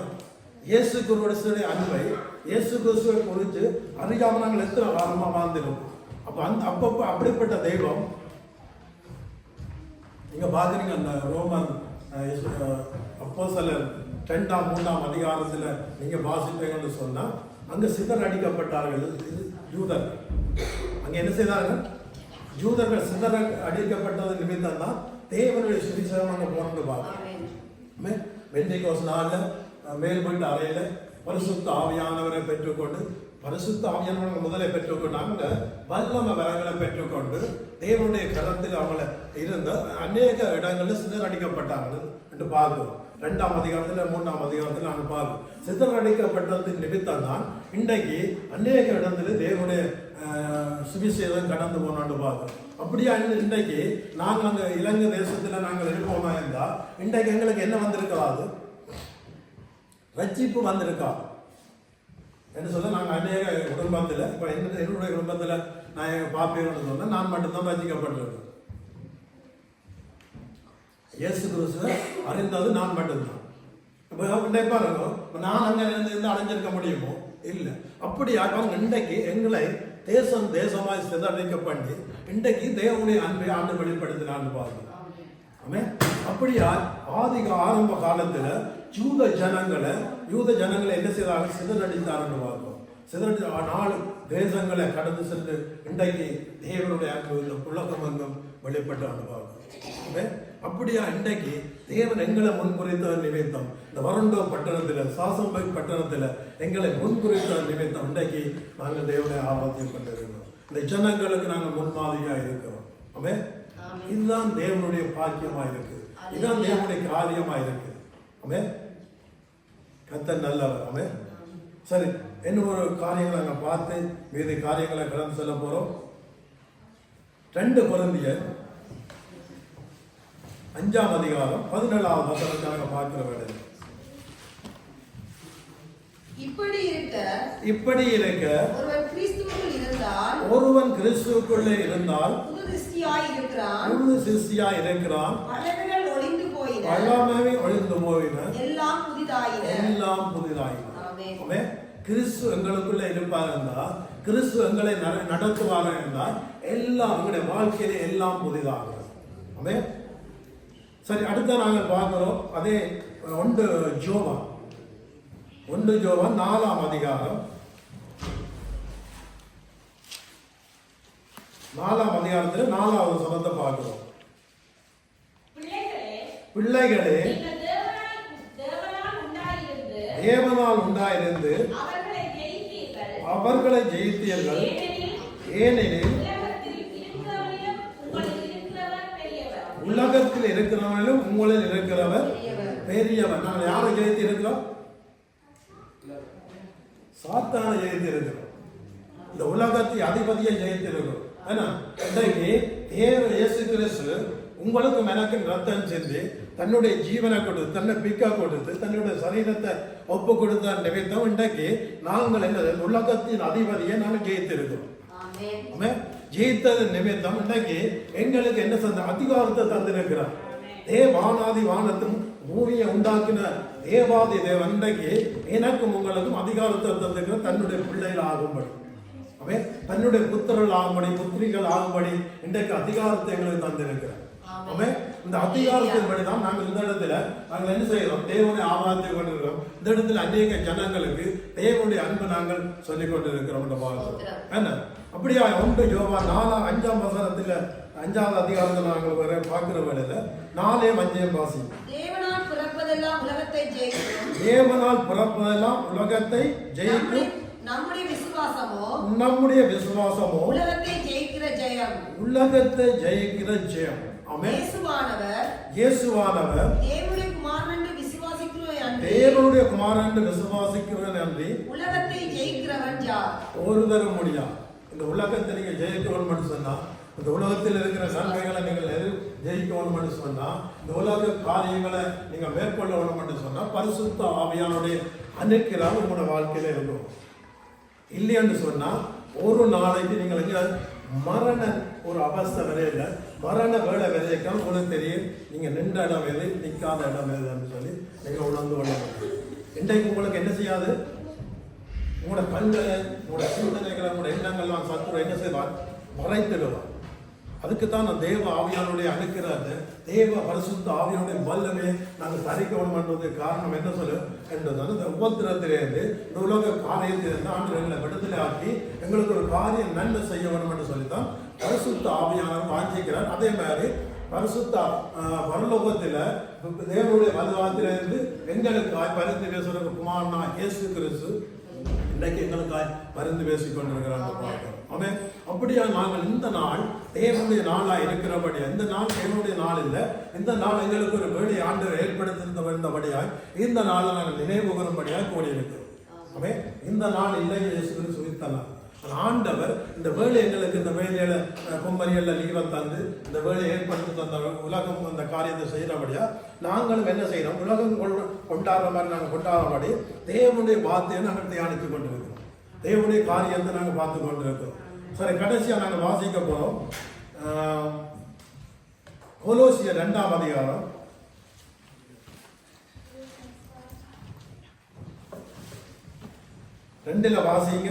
இயேசு கிறிஸ்துவின் அன்பை, இயேசு கிறிஸ்துவை குறித்து அறியாம நாங்கள் எத்தனை காலமா வாழ்ந்திருக்கோம். அப்ப அப்பப்ப அப்படிப்பட்ட தெய்வம் நீங்க பாக்குறீங்க அந்த ரோமன் அப்போஸ்தலர் 2ஆம் 3ஆம் அதிகாரத்துல நீங்க வாசிப்பீங்கன்னு சொன்னா அங்க சிதறடிக்கப்பட்டார்கள் யூதர்கள். அங்க என்ன செய்தார்கள்? யூதர்கள் சிதற அடிக்கப்பட்டது நிமித்தம் தான் தேவனுடைய சுவிசேஷம் அங்க போனது பார்க்கிறோம். பெந்தேகோஸ்து நாள்ல மேல் வீட்டு அறையில பரிசுத்த ஆவியானவரை பெற்றுக்கொண்டு பரிசுத்த ஆவியானவரை முதலை பெற்றுக்கொண்டாங்க, வல்லம வரங்களை பெற்றுக்கொண்டு தேவனுடைய கரத்தில் அவங்களை இருந்த அநேக இடங்கள்ல சிதறடிக்கப்பட்டாங்க என்று பார்க்கிறோம். 2ஆம் அதிகாரத்துல 3ஆம் அதிகாரத்துல நாங்கள் பார்க்கிறோம். சிதறடிக்கப்பட்டது நிமித்தம் தான் இன்றைக்கு அநேக இடத்துல தேவனுடைய சுவிசேஷம் கடந்து போனான்னு பார்க்கிறோம். அப்படியா இன்றைக்கு நாங்கள் அங்க இலங்கை தேசத்துல நாங்கள் இருப்போமா இருந்தா இன்றைக்கு எங்களுக்கு என்ன வந்திருக்காது? ரட்சிப்பு வந்திருக்கா என்று சொல்ல நாங்கள் அநேக குடும்பத்தில் இப்போ என்னுடைய குடும்பத்தில் நான் பார்ப்பேன்னு சொன்னால் நான் மட்டும்தான் ரட்சிக்கப்பட்டிருக்கேன். இயேசு கிறிஸ்துவை அறிந்தது நான் மட்டும்தான். இப்போ பாருங்க, நான் அங்கே இருந்து அடைஞ்சிருக்க முடியுமோ? இல்லை. அப்படியாக இன்றைக்கு எங்களை தேசம் தேசமாய் சிதறடிக்க பண்ணி இன்றைக்கு தேவனுடைய அன்பை ஆண்டு வெளிப்படுத்தினான்னு பாருங்க. அப்படியா ஆரம்ப காலத்துல யூத ஜனங்களை என்ன செய்தாங்க? சிதறடித்தார்னு பார்க்கிறோம். சிதறடி 4 தேசங்களை கடந்து சென்று இன்றைக்கு தேவனுடைய அன்பு இந்த உலகம் எங்கும் வெளிப்பட்டு பார்க்கிறோம். அப்படியா இன்றைக்கு தேவன் எங்களை முன்குறித்த நிமித்தம் இந்த வரண்டோ பட்டணத்துல சாசம்பக் பட்டணத்துல எங்களை முன்குறித்த நிமித்தம் இன்றைக்கு நாங்கள் தேவனை ஆராதனை கொண்டிருக்கிறோம். இந்த ஜனங்களுக்கு நாங்கள் முன்மாதிரியா இருக்கிறோம். இதுதான் தேவனுடைய பாக்கியமா இருக்கு. இதுதான் தேவனுடைய காரியமா இருக்கு. கர்த்தர் நல்லவர். சரி, இன்னும் ஒரு காரியங்களை நாங்கள் பார்த்து மீதி காரியங்களை கடந்து செல்ல போறோம். 2 கொரிந்தியர் 5ஆம் அதிகாரம் 17ஆவது வசனத்தை நாங்கள் பார்க்கிற வேண்டியது. இப்படி இருக்க ஒருவன் கிறிஸ்துவுக்குள்ளே இருந்தால் புது சிருஷ்டியாய் இருக்கிறான். பழமையை ஒழிந்து போயின, எல்லாம் புதிதாயின. கிறிஸ்து எங்களுக்குள்ள இருப்பார் என்றால், கிறிஸ்து எங்களை நடத்துவார் என்றால் எல்லாம் எங்களுடைய வாழ்க்கையில எல்லாம் புதிதாகிறது. சரி, அடுத்த நாங்கள் பார்க்கிறோம் அதே 1 யோவான் 4ஆம் அதிகாரம் 4ஆம் அதிகாரத்தில் 4வது வசனத்தை பார்க்கிறோம். பிள்ளைகளே, தேவனால் உண்டாயிருந்து அவர்களை ஜெயித்தீர்கள், ஏனெனில் உலகத்தில் இருக்கிறவர்களும் உங்களில் இருக்கிறவர் பெரியவர். நாங்கள் யாரை ஜெயித்து இருக்கிறோம்? சாத்தானை ஜெயித்து இருக்கிறோம். இந்த உலகத்தை அதிபதியை ஜெயித்து இருக்கிறோம். இன்றைக்கு இயேசு கிறிஸ்து உங்களுக்கு எனக்கு ரத்தம் செஞ்சு தன்னுடைய ஜீவனை கொடுத்து தன்னை பிக்கா கொடுத்து தன்னுடைய சரீரத்தை ஒப்பு கொடுத்த நிமித்தம் இன்றைக்கு நாங்கள் என்ன உலகத்தின் அதிபதியை நாங்கள் ஜெயித்திருக்கிறோம். ஜெயித்தது நிமித்தம் இன்றைக்கு எங்களுக்கு என்ன செஞ்ச அதிகாரத்தை தந்திருக்கிறார். வானாதி வானத்தும் பூமியை உண்டாக்கின தேவாதி தேவன் இன்றைக்கு எனக்கும் உங்களுக்கும் அதிகாரத்தை தந்திருக்கிற தன்னுடைய பிள்ளைகள் ஆகும்படி, தன்னுடைய புத்திரர்கள் ஆகும்படி புத்திரிகள் ஆகும்படி இன்றைக்கு அதிகாரத்தை எங்களுக்கு தந்திருக்கிறார். இந்த அதிகாரத்தின்படிதான் நாங்கள் இந்த இடத்துல நாங்கள் என்ன செய்யறோம்? தேவனை ஆராய்ச்சி கொண்டிருக்கிறோம். இந்த இடத்துல அநேக ஜனங்களுக்கு தேவனுடைய அன்பு நாங்கள் சொல்லிக் கொண்டிருக்கிறோம். என்ன அப்படியா 1 யோவான் 5ஆம் வசனத்துல 5வது அதிகாரத்தில் நாங்கள் வர பார்க்கிற வேளையில 4:5 வாசி. தேவனால் பிறப்பதெல்லாம் உலகத்தை ஜெயிக்கும். நம்முடைய விசுவாசமோ உலகத்தை ஜெயிக்கிற ஜெயம். இயேசுவானவர் தேவனுடைய குமாரன் என்று விசுவாசிக்கிறவன் அன்றி உலகத்தை ஜெயிக்கிறவன் யார்? ஒருவரும் முடியாது. இந்த உலகத்தை நீங்க ஜெயிக்கணும்னு சொன்னா, இந்த உலகத்தில் இருக்கிற நன்மைகளை நீங்கள் ஜெயிக்கணும்னு சொன்னா, இந்த உலக காரியங்களை நீங்க மேற்கொள்ளணும்னு சொன்னா பரிசுத்த ஆவியானுடைய அனுக்கிறம் உங்களோட வாழ்க்கையில இருக்கும். இல்லைன்னு சொன்னா ஒரு நாளைக்கு நீங்கள் மரண ஒரு அவஸ்தை வரையில மரண வேலை விதைக்காம உங்களுக்கு தெரியும். நீங்க நின்ற இடம் எது, நிற்காத இடம் எதுன்னு சொல்லி நீங்க உணர்ந்து கொள்ள முடியும். இன்றைக்கு உங்களுக்கு என்ன செய்யாது? உங்களோட கண்களை, உங்களோட சிந்தனைகளை, உங்களோட எண்ணங்கள்லாம் சத்துரு என்ன செய்வார்? மறைத்திடுவார். அதுக்கு தான் நான் தேவ ஆவியானுடைய அனுக்கிறது, தேவ பரிசுத்த ஆவியானுடைய வல்லமே நாங்கள் தரிக்கணும்ன்றது காரணம் என்ன சொல்லு என்றதால் இந்த உபத்திரத்திலேருந்து இந்த உலக காரியத்திலிருந்து ஆண்டு எங்களை விடுதலை ஆக்கி எங்களுக்கு ஒரு காரியம் நன்மை செய்ய வேணும் என்று சொல்லித்தான் பரிசுத்த ஆவியானவர் வாஞ்சிக்கிறார். அதே மாதிரி பரிசுத்த பரலோகத்தில் தேவனுடைய வல்லவாத்திலிருந்து எங்களுக்காய் பரிந்து பேசுகிற குமாரனா இயேசு கிறிஸ்து இன்றைக்கு எங்களுக்காய் பரிந்து பேசிக் கொண்டிருக்கிறாங்க பார்க்கிறோம். அவன் அப்படியா நாங்கள் இந்த நாள் தேவனுடைய நாளா இருக்கிறபடி, இந்த நாள் தேவனுடைய நாள் இல்லை, இந்த நாள் எங்களுக்கு ஒரு வேலை ஆண்டு ஏற்படுத்தியிருந்தபடியாய் இந்த நாளை நாங்கள் நினைவு கூறும்படியாக கூடியிருக்கிறோம். அவன் இந்த நாள் இல்லை இயேசு கிறிஸ்து உயிர்த்தனார். ஆண்டவர் இந்த வேலை எங்களுக்கு இந்த வேலையில கும்பரியல்ல லீவை தந்து இந்த வேலையை ஏற்படுத்தி தந்த உலகம் அந்த காரியத்தை செய்யறபடியா நாங்களும் என்ன செய்யறோம், உலகம் கொண்டாடுற மாதிரி நாங்கள் கொண்டாடுறபடி தேவனுடைய வார்த்தையை நாங்கள் தியானித்து கொண்டிருக்கிறோம், தேவனுடைய காரியத்தை நாங்கள் பார்த்து கொண்டிருக்கிறோம். சரி, கடைசியா நாங்கள் வாசிக்க போறோம் கொலோசியர் 2ஆம் அதிகாரம் 2 வாசிங்க.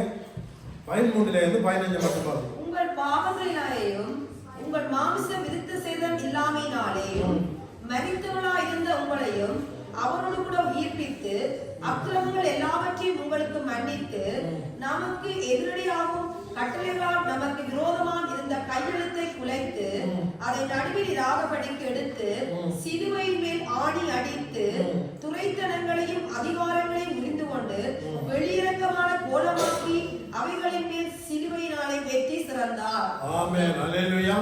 13 15 மட்டும் பாருங்க. உங்கள் பாவங்களினாலேயும் உங்கள் மாமிச விருத்த சேதம் இல்லாமையினாலேயும் மரித்தவர்களாய் இருந்த உங்களையும் அவரோடு கூட உயிர்ப்பித்து அக்கிரமங்கள் எல்லாவற்றையும் உங்களுக்கு மன்னித்து நமக்கு எதிரடியாகவும் கட்டளைகளால் நமக்கு விரோதமாக இருந்த கையெழுத்தை குலைத்து அதை நடுவில் இராதபடிக்கு எடுத்து சிலுவையின் மேல் ஆணி அடித்து துரைத்தனங்களையும் அதிகாரங்களையும் முறிந்து கொண்டு வெளியிறக்கமான கோலமாக்கி அவைகளின் மேல் சிலுவையினாலே வெற்றி சிறந்தார். ஆமென். அல்லேலூயா.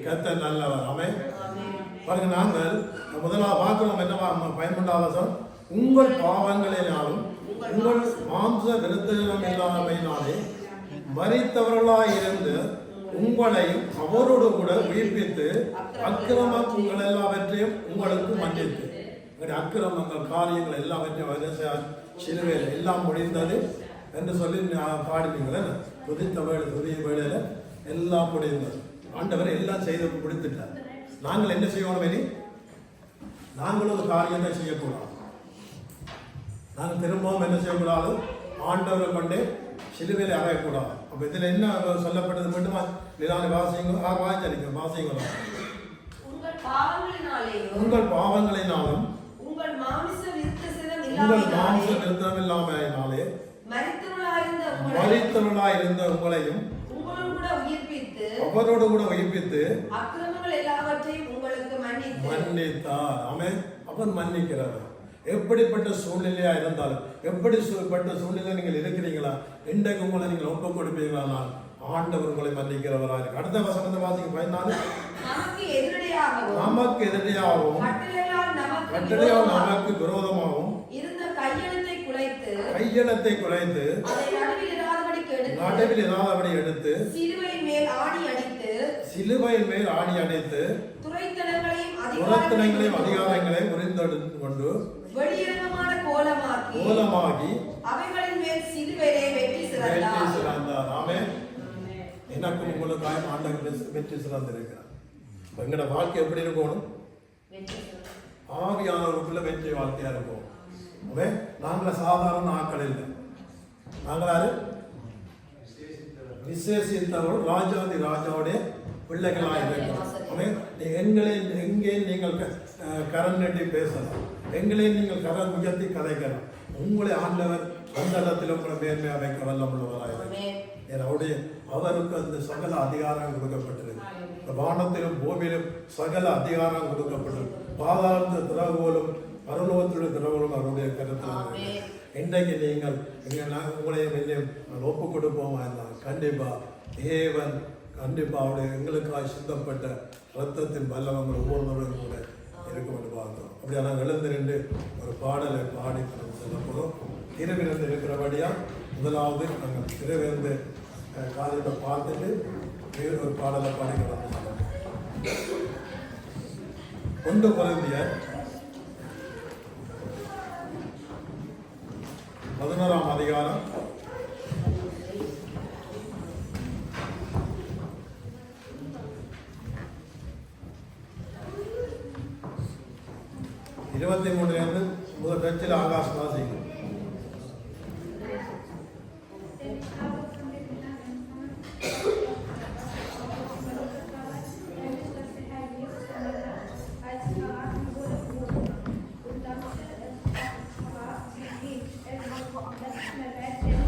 கர்த்தர் நல்லவர். ஆமென். பாருங்க, நாங்கள் முதலாவது பார்க்கிறோம் என்னவா 13வது உங்கள் பாவங்களினாலும் உங்கள் மாம்ச விருத்தம் இல்லாமையினாலே மரித்தவர்களாய் இருந்து உங்களையும் அவரோடு கூட உயிர்ப்பித்து அக்கிரமங்கள் எல்லாவற்றையும் உங்களுக்கு மன்னித்து, அக்கிரமங்கள் காரியங்கள் எல்லாவற்றையும் சிலுவையில் எல்லாம் முடிந்தது என்று சொல்லி பாடினீங்களே, துதிய வேளையில எல்லாம் முடிந்தது. ஆண்டவர் எல்லாம் செய்து முடித்துட்டார். நாங்கள் என்ன செய்யணும்? இனி நாங்களும் ஒரு காரியத்தை செய்யக்கூடாது. நாங்கள் திரும்பவும் என்ன செய்யக்கூடாது? ஆண்டவரை கொண்டே சிலுவையில் அறையக்கூடாது. அப்ப இதுல என்ன சொல்லப்பட்டது மட்டுமா நிதான வாசிங்க வாசிங்க. உங்கள் பாவங்களினாலும் உங்கள் மாமிச விருத்தம் இல்லாமையினாலே மரித்தவர்களாய் இருந்த உங்களையும் அவரோடு கூட உயிர்ப்பித்து அக்கிரமங்கள் எல்லாவற்றையும் உங்களுக்கு மன்னித்தார். ஆமென். அவர் மன்னிக்கிறார். எப்படிப்பட்ட சூழ்நிலையா இருந்தாலும், எப்படிப்பட்ட சூழ்நிலை நீங்கள் இருக்கிறீங்களா, இன்றைக்கு உங்களை நீங்கள் ஒப்புக் கொடுப்பீங்களா, ஆண்டவர் உங்களை மன்னிக்கிறவராக இருக்கு. அடுத்த வசனத்தை வாசிக்க 14 நமக்கு எதிரியாகவும் கட்டளையால் நமக்கு விரோதமாகவும் இருந்த கையெழுத்தை குலைத்து நடுவில் இராதபடி எடுத்து சிலுவையின் மேல் ஆணி அடித்து துரைத்தனங்களையும் அதிகாரங்களையும் முறிந்தெடுத்து கொண்டு வெளியிறக்கமான கோலமாகி அவைகளின் மேல் சிலுவையிலே வெற்றி சிறந்தார். ஆமென். எனக்கும் உங்களுக்காக ஆண்டவர் வெற்றி சிறந்திருக்கிறார். எங்களோட வாழ்க்கை எப்படி இருக்கணும்? ஆவியானவருக்குள்ள வெற்றி வாழ்க்கையா இருக்கும். நாங்கள சாதாரண ஆட்கள் இல்லை, நாங்களாரு விசேஷித்தவர்கள் ராஜாதி ராஜாவுடைய பிள்ளைகளாக இருக்கிறோம். எங்கே நீங்கள் கரம் நட்டி பேசலாம், எங்களை நீங்கள் கரம் உயர்த்தி கதைக்கலாம். உங்களை ஆண்டவர் அந்த இடத்துல உங்களை மேன்மையாக வைக்க வல்லமுள்ளவராக அவருடைய அவருக்கு அந்த சகல அதிகாரம் கொடுக்கப்பட்டிருக்கு. வானத்திலும் பூமியிலும் சகல அதிகாரம் கொடுக்கப்பட்டிருக்கு. பாதாள திறவுகளும் பரலோகத்துடைய திறவுகளும் அவருடைய கருத்தில். இன்றைக்கு நீங்கள் உங்களையும் என்னையும் ஒப்பு கொடுப்போமா இருந்தால் கண்டிப்பா தேவன் கண்டிப்பா அவருடைய எங்களுக்காக சிந்தப்பட்ட ரத்தத்தின் வல்லவங்கள் ஒவ்வொருவரும் கூட இருக்கும் என்று பார்த்தோம். அப்படியா நாங்கள் எழுந்திருந்து ஒரு பாடலை பாடி செல்ல போகிறோம். இரவிலிருந்து இருக்கிறபடியா முதலாவது நாங்கள் இரவிலிருந்து காலையில பார்த்துட்டு வேறு ஒரு பாடலை பாடிக்கலாம். 1 கொரிந்தியர் 11ஆம் அதிகாரம் 23 முதல் கட்சியில் ஆகாஷ் வாசிக்கும். இந்த பேட்டரி